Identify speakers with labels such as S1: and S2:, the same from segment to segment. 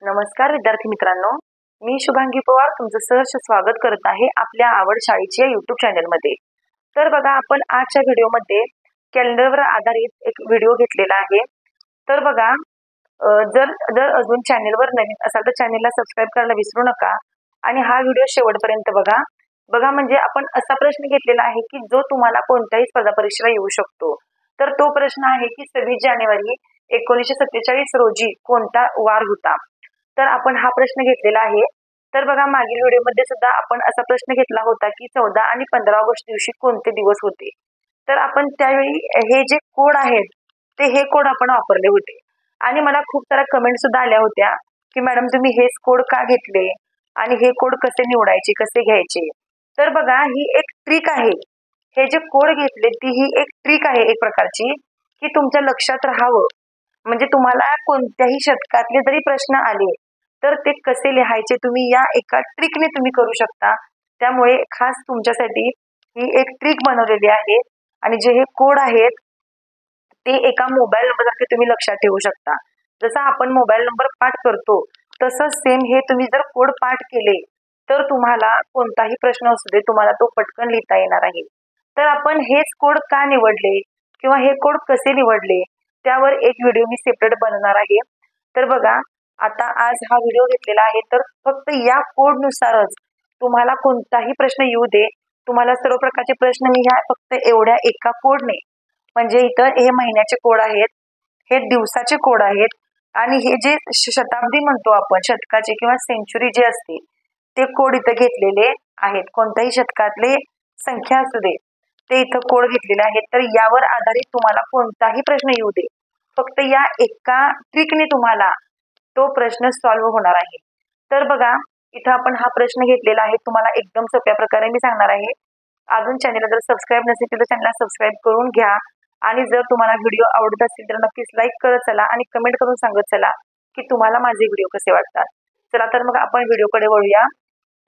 S1: नमस्कार विद्यार्थी मित्रांनो, मी शुभांगी पवार तुमचं सहर्ष स्वागत करत आहे आपल्या आवड शाळेच्या YouTube चॅनलमध्ये। तर बघा, आपण आजच्या व्हिडिओमध्ये कॅलेंडरवर आधारित एक व्हिडिओ घेतलेला आहे। तर बघा, जर जर अजून चॅनलवर नवीन असाल तर चॅनलला सबस्क्राइब करायला विसरू नका आणि हा व्हिडिओ शेवटपर्यंत बघा। म्हणजे आपण असा प्रश्न घेतलेला आहे की जो तुम्हाला कोणत्याही स्पर्धा परीक्षेला येऊ शकतो। तर तो प्रश्न आहे की 26 जानेवारी 1947 रोजी कोणता वार होता। तर आपण हा प्रश्न घेतलेला आहे। तर बघा, मागील व्हिडिओमध्ये सुद्धा आपण असा प्रश्न घेतला होता की 14 आणि 15 ऑगस्ट दिवशी कोणते दिवस होते। तर आपण त्यावेळी हे जे कोड आहेत हे कोड आपण वापरले होते आणि मला खूप साऱ्या कमेंट सुद्धा आल्या होत्या की मॅडम तुम्ही हेच कोड का घेतले आणि हे कोड कसे निवडायचे, कसे घ्यायचे। तर बघा, ही एक ट्रिक आहे। हे जे कोड घेतले ही एक ट्रिक आहे एक प्रकारची की तुमच्या लक्षात राहावं। म्हणजे तुम्हाला कोणत्याही शतकातले जरी प्रश्न आले तर ते कसे लिहायचे तुम्ही या एका ट्रिकने तुम्ही करू शकता। त्यामुळे खास तुमच्यासाठी ही एक ट्रिक बनवलेली आहे आणि जे हे कोड आहेत ते एका मोबाईल नंबरसारखे तुम्ही लक्षात ठेवू शकता। जसा आपण मोबाईल नंबर पाठ करतो तसंच सेम हे तुम्ही जर कोड पाठ केले तर तुम्हाला कोणताही प्रश्न असू दे तुम्हाला तो पटकन लिहिता येणार आहे। तर आपण हेच कोड का निवडले किंवा हे कोड कसे निवडले त्यावर एक व्हिडिओ मी सेपरेट बनवणार आहे। तर बघा, आता आज हा व्हिडिओ घेतलेला आहे तर फक्त या कोड नुसारच तुम्हाला कोणताही प्रश्न येऊ दे, तुम्हाला सर्व प्रकारचे प्रश्न मी ह्या फक्त एवढ्या एका कोडने, म्हणजे इथं हे महिन्याचे कोड आहेत, हे दिवसाचे कोड आहेत आणि हे जे शताब्दी म्हणतो आपण, शतकाचे किंवा सेंचुरी जे असते ते कोड इथं घेतलेले आहेत। कोणत्याही शतकातले संख्या असू दे ते इथं कोड घेतलेले आहेत। तर यावर आधारित तुम्हाला कोणताही प्रश्न येऊ दे, फक्त या एका ट्रिकने तुम्हाला तो प्रश्न सॉल्व्ह होणार आहे। तर बघा, इथं आपण हा प्रश्न घेतलेला आहे, तुम्हाला एकदम सोप्या प्रकारे मी सांगणार आहे। अजून चॅनलला जर सबस्क्राइब नसेल तर चॅनलला सबस्क्राइब करून घ्या आणि जर तुम्हाला व्हिडिओ आवडत असेल तर नक्कीच लाईक करत चला आणि कमेंट करून सांगत चला की तुम्हाला माझे व्हिडिओ कसे वाटतात। चला तर मग आपण व्हिडिओकडे वळूया।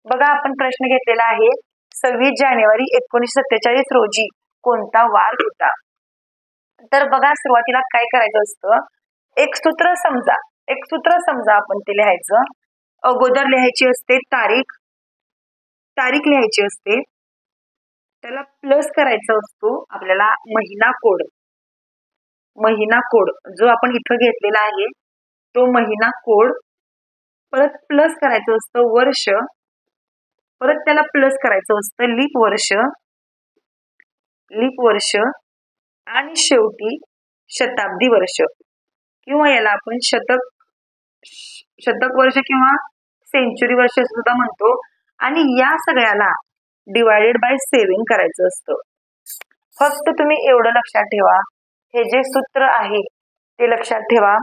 S1: बघा, आपण प्रश्न घेतलेला आहे 26 जानेवारी 1947 रोजी कोणता वार होता। तर बघा, सुरुवातीला काय करायचं असतं, एक सूत्र समजा आपण ते लिहायचं। अगोदर लिहायची असते तारीख लिहायची असते, त्याला प्लस करायचा असतो आपल्याला महिना कोड जो आपण इथं घेतलेला आहे तो महिना कोड, परत प्लस करायचं असतं वर्ष, परत त्याला प्लस करायचं असतं लीप वर्ष आणि शेवटी शताब्दी वर्ष किंवा याला आपण शतक वर्ष किंवा सेंचुरी वर्ष सुद्धा म्हणतो। आणि या सगळ्याला डिवायडेड बाय 7 करायचं असतं। फक्त तुम्ही एवढं लक्षात ठेवा, हे जे सूत्र आहे ते लक्षात ठेवा।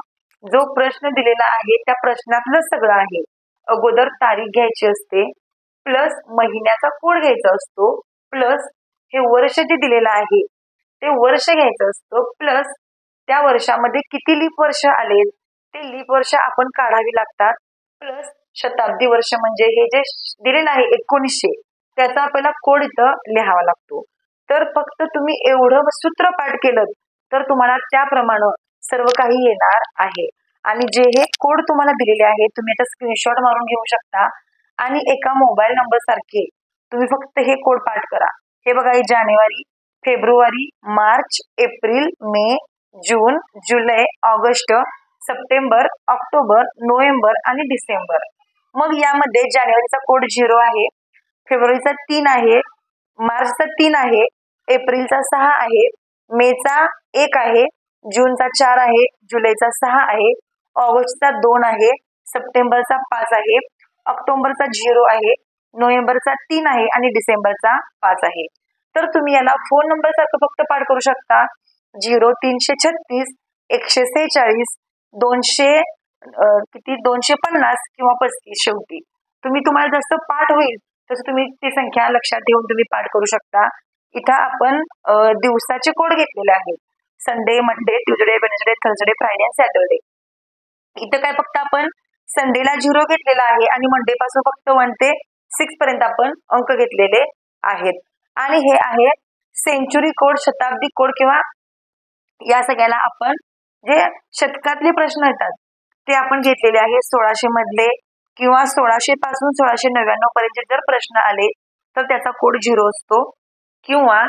S1: जो प्रश्न दिलेला आहे त्या प्रश्नातलं सगळं आहे। अगोदर तारीख घ्यायची असते, प्लस महिन्याचा कोड घ्यायचा असतो, प्लस हे वर्ष जे दिलेलं आहे ते वर्ष घ्यायचं असतं, प्लस त्या वर्षामध्ये किती लीप वर्ष आले ते लीप वर्ष आपण काढावी लागतात, प्लस शताब्दी वर्ष म्हणजे हे जे दिलेलं आहे 1900 त्याचा आपल्याला कोड इथं लिहावा लागतो। तर फक्त तुम्ही एवढं सूत्र पाठ केलं तर तुम्हाला त्याप्रमाणे सर्व काही येणार आहे। आणि जे हे कोड तुम्हाला दिलेले आहे तुम्ही आता स्क्रीनशॉट मारून घेऊ शकता आणि एका मोबाईल नंबर सारखे तुम्ही फक्त हे कोड पाठ करा। हे बघा, हे जानेवारी, फेब्रुवारी, मार्च, एप्रिल, मे, जून, जुलै, ऑगस्ट, सप्टेंबर, ऑक्टोबर, नोव्हेंबर आणि डिसेंबर। मग यामध्ये जानेवारीचा कोड 0 आहे, फेब्रुवारीचा 3 आहे, मार्चचा 3 आहे, एप्रिलचा 6 आहे, मेचा 1 आहे, जूनचा 4 आहे, जुलैचा 6 आहे, ऑगस्टचा 2 आहे, सप्टेंबरचा 5 आहे, ऑक्टोबरचा 0 आहे, नोव्हेंबरचा 3 आहे आणि डिसेंबरचा 5 आहे। तर तुम्ही याला फोन नंबर सारखं फक्त पाठ करू शकता, 0336 146 200 250 किंवा 35। शेवटी तुम्हाला जसं पाठ होईल तसं तुम्ही ती संख्या लक्षात ठेवून तुम्ही पाठ करू शकता। इथं आपण दिवसाचे कोड घेतलेले आहेत, Sunday, Monday, Tuesday, Wednesday, Thursday, Friday आणि सॅटरडे। इथं काय फक्त आपण संडेला 0 घेतलेला आहे आणि मंडे पासून फक्त 1 ते 6 पर्यंत आपण अंक घेतलेले आहेत। आणि हे आहे सेंचुरी कोड, शताब्दी कोड किंवा या सगळ्याला आपण जे शतकातले प्रश्न येतात ते आपण घेतलेले आहे 1600 मधले किंवा 1600 पासून 1699 पर्यंत जर प्रश्न आले तर त्याचा कोड 0 असतो किंवा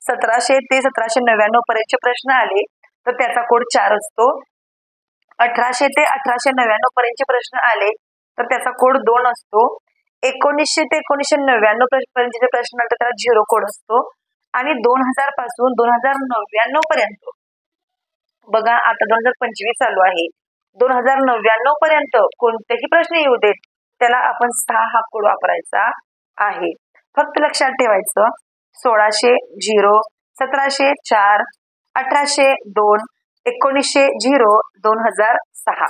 S1: 1700 ते 1799 पर्यंतचे प्रश्न आले तर त्याचा कोड 4 असतो. 1800 ते 1899 पर्यंतचे प्रश्न आले तर त्याचा कोड 2 असतो. 1900 ते 1999 पर्यंतचे प्रश्न आले तर त्याला 0 कोड असतो. आणि 2000 पासून 2099 पर्यंत बघा आता 2025 चालू आहे, 2099 पर्यंत कोणतेही प्रश्न येऊ देत त्याला आपण 6 हा कोड वापरायचा आहे. फक्त लक्षात ठेवायचं 1600 0, 1700 4, 1800 2, 1900 0, 2006.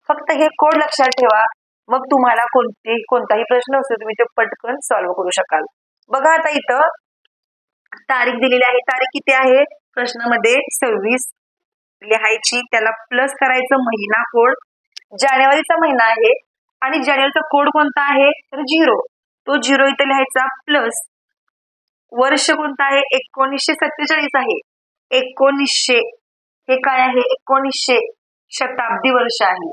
S1: फक्त हे कोड लक्षात ठेवा, मग तुम्हाला कोणताही प्रश्न असतो तुम्ही ते पटकन सॉल्व्ह करू शकाल. बघा आता इथं तारीख दिलेली आहे. तारीख किती आहे प्रश्नामध्ये 26 लिहायची, त्याला प्लस करायचं महिना कोड. जानेवारीचा महिना आहे आणि जानेवारीचा कोड कोणता आहे तर 0, तो 0 इथे लिहायचा. प्लस वर्ष कोणतं आहे 1947 आहे. 1900 हे काय आहे 1900 शताब्दी वर्ष आहे.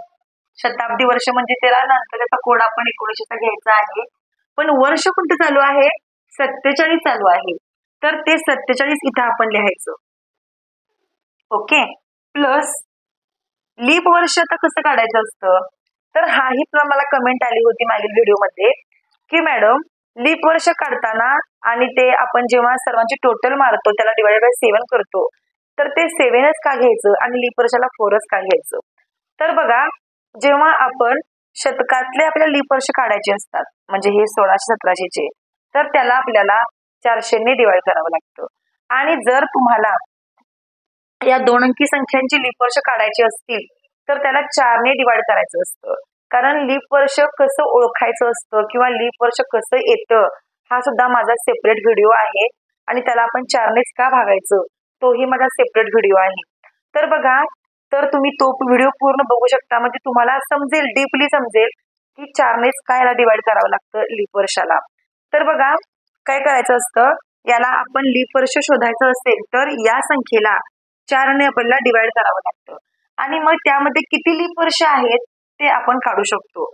S1: शताब्दी वर्ष म्हणजे त्याला नंतर त्याचा कोड आपण 1900चा घ्यायचा आहे. पण वर्ष कोणतं चालू आहे 47 चालू आहे तर ते 47 इथं आपण लिहायचं. ओके. प्लस लीप वर्ष आता कसं काढायचं असतं तर हाही मला कमेंट आली होती मागील व्हिडिओमध्ये की मॅडम लीप वर्ष काढताना आणि ते आपण जेव्हा सर्वांची टोटल मारतो त्याला डिवाइड बाय 7 करतो तर ते 7च का घ्यायचं आणि लीप वर्षाला 4च का घ्यायचं. तर बघा जेव्हा आपण शतकातले आपल्याला लीप वर्ष काढायचे असतात म्हणजे हे 1600 1700चे तर त्याला आपल्याला 400 ने डिवाइड करावं लागतं. आणि जर तुम्हाला या 2 अंकी संख्यांची लीप वर्ष काढायची असतील तर त्याला 4 ने डिवाइड करायचं असतं. कारण लीप वर्ष कसं ओळखायचं असतं किंवा लीप वर्ष कसं येतं हा सुद्धा माझा सेपरेट व्हिडिओ आहे आणि त्याला आपण 4 नेच का भागायचं तोही माझा सेपरेट व्हिडिओ आहे. तर बघा तर तुम्ही तो व्हिडिओ पूर्ण बघू शकता म्हणजे तुम्हाला समजेल, डीपली समजेल की 4 नेच का याला डिवाइड करावं लागतं लीप वर्षाला. तर बघा काय करायचं असतं, याला आपण लीप वर्ष शोधायचं असेल तर या संख्येला 4 ने आपल्याला डिवाइड करावं लागतं आणि मग त्यामध्ये किती लीप वर्ष आहेत ते आपण काढू शकतो.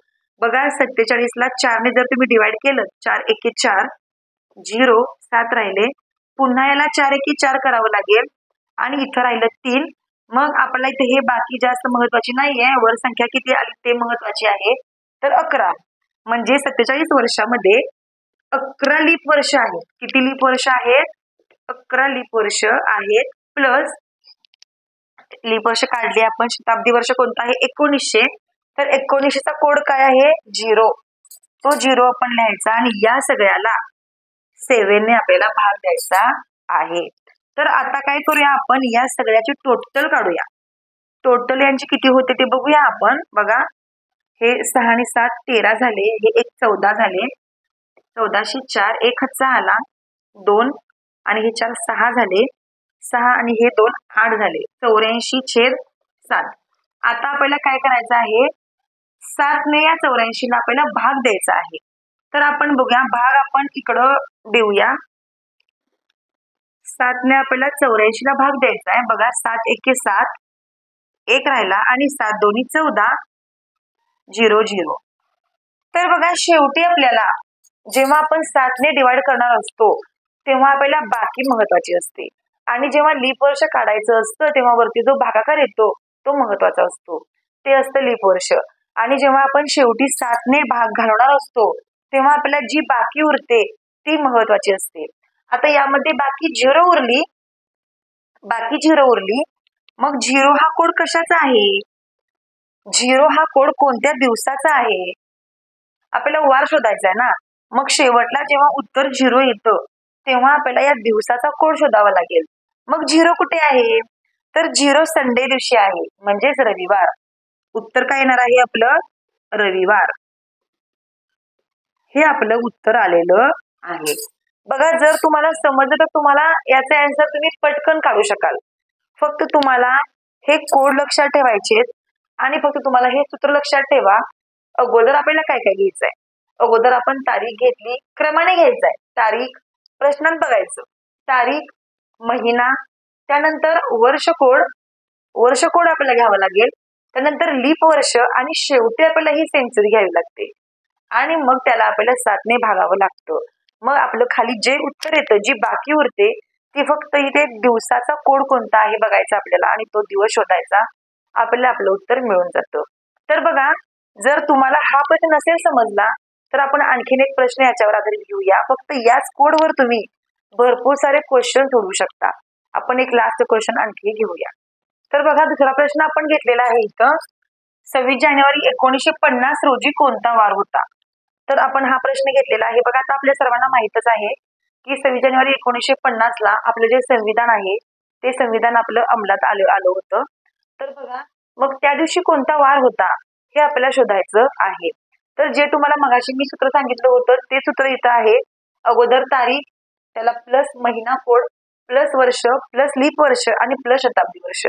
S1: बघा 47 ला 4 ने जर तुम्ही डिवाइड केलं 4 एके 4, 0 7 राहिले, पुन्हा याला 4 एके 4 करावं लागेल आणि इथं राहिलं 3. मग आपल्याला इथे हे बाकी जास्त महत्वाची नाहीये, वर संख्या किती आली ते महत्वाची आहे तर 11. म्हणजे 47 वर्षामध्ये 11 लीप वर्ष आहेत. किती लीप वर्ष आहेत 11 लीप वर्ष आहेत. प्लस लीप वर्ष काढली आपण, शताब्दी वर्ष कोणतं आहे 1900 तर 1900चा कोड काय आहे 0, तो 0 आपण लिहायचा आणि या सगळ्याला 7 ने आपल्याला भाग द्यायचा आहे. तर आता काय करूया आपण या सगळ्याची टोटल काढूया. टोटल यांची किती होते ते बघूया आपण. बघा हे 6 आणि 7 13 झाले, हे 1 14 झाले, 1404 1 हातचा आला 2 आणि हे 4 6 झाले, 6 आणि हे 2 8 झाले, 84/7. आता आपल्याला काय करायचं आहे 7 ने या 84 ला आपल्याला भाग द्यायचा आहे. तर आपण बघूया भाग आपण इकडं देऊया. 7 ने आपल्याला 84 ला भाग द्यायचा आहे. बघा 7 एके 7, 1 राहिला आणि 7 दोन्ही 14 0 0. तर बघा शेवटी आपल्याला जेव्हा आपण 7 ने डिवाइड करणार असतो तेव्हा आपल्याला बाकी महत्वाची असते आणि जेव्हा लीप वर्ष काढायचं असतं तेव्हा वरती जो भागाकार येतो तो महत्वाचा असतो, ते असतं लीप वर्ष. आणि जेव्हा आपण शेवटी 7 ने भाग घालवणार असतो तेव्हा आपल्याला जी बाकी उरते ती महत्वाची असते. आता यामध्ये बाकी 0 उरली, मग 0 हा कोड कशाचा आहे 0 हा कोड कोणत्या दिवसाचा आहे आपल्याला वार शोधायचा आहे ना. मग शेवटला जेव्हा उत्तर 0 येतं तेव्हा आपल्याला या दिवसाचा कोड शोधावा लागेल. मग 0 कुठे आहे तर 0 संडे दिवशी आहे म्हणजेच रविवार. उत्तर काय येणार आहे आपलं रविवार. हे आपलं उत्तर आलेलं आहे. बघा जर तुम्हाला समजलं तर तुम्हाला याचे आन्सर तुम्ही पटकन काढू शकाल. फक्त तुम्हाला हे कोड लक्षात ठेवायचे आणि फक्त तुम्हाला हे सूत्र लक्षात ठेवा. अगोदर आपल्याला काय काय घ्यायचंय, अगोदर आपण तारीख घेतली, क्रमाने घ्यायचंय. तारीख प्रश्नात बघायचं, तारीख महिना, त्यानंतर वर्ष कोड आपल्याला घ्यावं लागेल त्यानंतर लीप वर्ष आणि शेवटी आपल्याला ही सेंचुरी घ्यावी लागते आणि मग त्याला आपल्याला 7ने भागावं लागतं. मग आपलं खाली जे उत्तर येतं, जी बाकी उरते ती फक्त इथे दिवसाचा कोड कोणता आहे बघायचा आपल्याला आणि तो दिवस शोधायचा. आपल्याला आपलं उत्तर मिळून जातं. तर बघा, जर तुम्हाला हा प्रश्न नसेल समजला तर आपण आणखीन एक प्रश्न याच्यावर आधारित घेऊया. फक्त याच कोडवर तुम्ही भरपूर सारे क्वेश्चन सोडवू शकता. आपण एक लास्ट क्वेश्चन आणखी घेऊया. तर बघा, दुसरा प्रश्न आपण घेतलेला आहे इथं, 26 जानेवारी 1950 रोजी कोणता वार होता? तर आपण हा प्रश्न घेतलेला आहे. बघा, आता आपल्या सर्वांना माहितच आहे की 26 जानेवारी 1950 ला आपलं जे संविधान आहे ते संविधान आपलं अंमलात आलं होतं. तर बघा, मग त्या दिवशी कोणता वार होता हे आपल्याला शोधायचं आहे. तर जे तुम्हाला मगाशी मी सूत्र सांगितलं होतं ते सूत्र इथं आहे. अगोदर तारीख, त्याला प्लस महिना कोड, प्लस वर्ष, प्लस लीप वर्ष आणि प्लस शताब्दी वर्ष.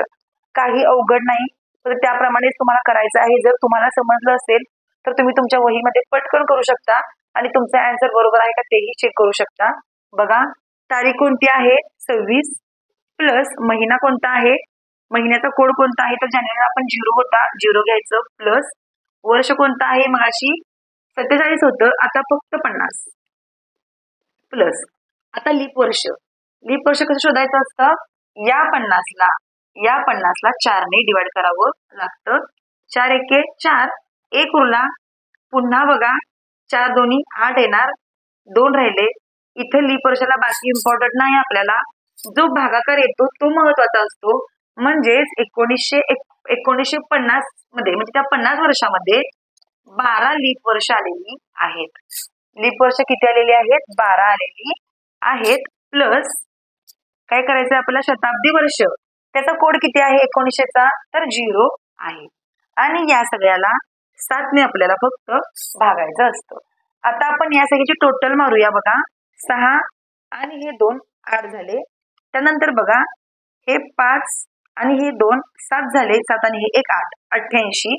S1: काही अवघड नाही, तर त्याप्रमाणेच तुम्हाला करायचं आहे. जर तुम्हाला समजलं असेल तर तुम्ही तुमच्या वहीमध्ये पटकन करू शकता आणि तुमचा आन्सर बरोबर आहे का तेही चेक करू शकता. बघा, तारीख कोणती आहे 26, प्लस महिना कोणता आहे, महिन्याचा कोड कोणता आहे, तर जानेवारी आपण 0 होता, 0 घ्यायचं, प्लस वर्ष कोणतं आहे, मगाशी 47 होतं, आता फक्त 50, प्लस आता लीप वर्ष. लीप वर्ष कसं शोधायचं असतं, या 50ला 4ने डिवाइड करावं लागतं. 4 एके 4, 1 उरला, पुन्हा बघा 4 दोन्ही 8 येणार, 2 राहिले. इथे लीप वर्षाला बाकी इम्पॉर्टंट नाही, आपल्याला जो भागाकार येतो तो महत्वाचा असतो. म्हणजेच 1950 मध्ये, म्हणजे त्या 50 वर्षामध्ये 12 लीप वर्ष आलेली आहेत. लीप वर्ष किती आलेली आहेत, 12 आलेली आहेत. प्लस काय करायचं आपल्याला, शताब्दी वर्ष, त्याचा कोड किती आहे 1900चा, तर 0 आहे. आणि या सगळ्याला 7ने आपल्याला फक्त भागायचं असतं. आता आपण या सगळ्याची टोटल मारूया. बघा, 6 आणि हे 2 8 झाले. त्यानंतर बघा, हे 5 आणि हे 2 7 झाले, 7 आणि हे 1 8, 88.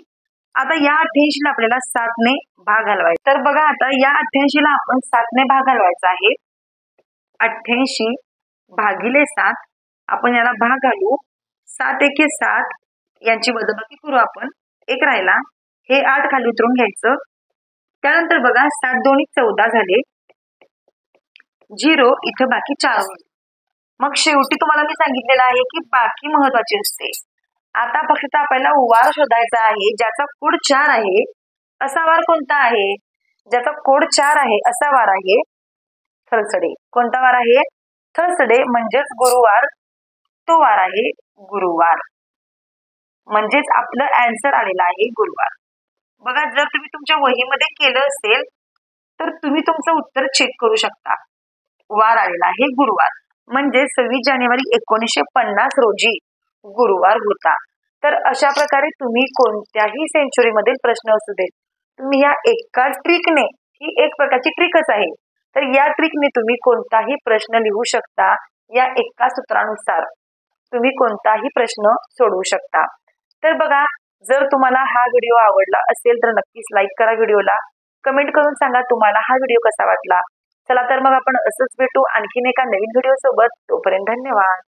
S1: आता या 88ला आपल्याला 7ने भाग घालवायचा. तर बघा, आता या 88ला आपण 7ने भाग घालवायचा आहे. 88 भागिले 7, आपण याला भाग घालू. 7 एके 7, यांची वजाबाकी करू आपण, 1 राहिला, हे 8 खाली उतरून घ्यायचं. त्यानंतर बघा, 7 दोन्ही 14 झाले, 0 इथं बाकी 4 होईल. मग शेवटी तुम्हाला मी सांगितलेलं आहे की बाकी महत्वाची असते. आता फक्त आपल्याला वार शोधायचा आहे ज्याचा कोड 4 आहे. असा वार कोणता आहे, ज्याचा कोड 4 आहे असा वार आहे थर्सडे. कोणता वार आहे, थर्सडे, म्हणजेच गुरुवार. तो वार आहे गुरुवार, म्हणजेच आपलं आन्सर आलेला आहे गुरुवार. बघा, जर तुम्ही तुमच्या वहीमध्ये केलं असेल तर तुम्ही तुमचं उत्तर चेक करू शकता. वार आलेला आहे गुरुवार, म्हणजे 26 जानेवारी 1950 रोजी गुरुवार होता. तर अशा प्रकारे तुम्ही कोणत्याही सेंचुरी मधील प्रश्न असू देत, तुम्ही या एका ट्रिकने, ही एक प्रकारची ट्रिकच आहे, तर या ट्रिकने तुम्ही कोणताही प्रश्न लिहू शकता. या एका सूत्रानुसार तुम्ही कोणताही प्रश्न सोडवू शकता. तर बघा, जर तुम्हाला हा व्हिडिओ आवडला असेल तर नक्कीच लाईक करा व्हिडिओला, कमेंट करून सांगा तुम्हाला हा व्हिडिओ कसा वाटला. चला तर मग आपण असंच भेटू आणखीन एका नवीन व्हिडिओ सोबत. तोपर्यंत धन्यवाद.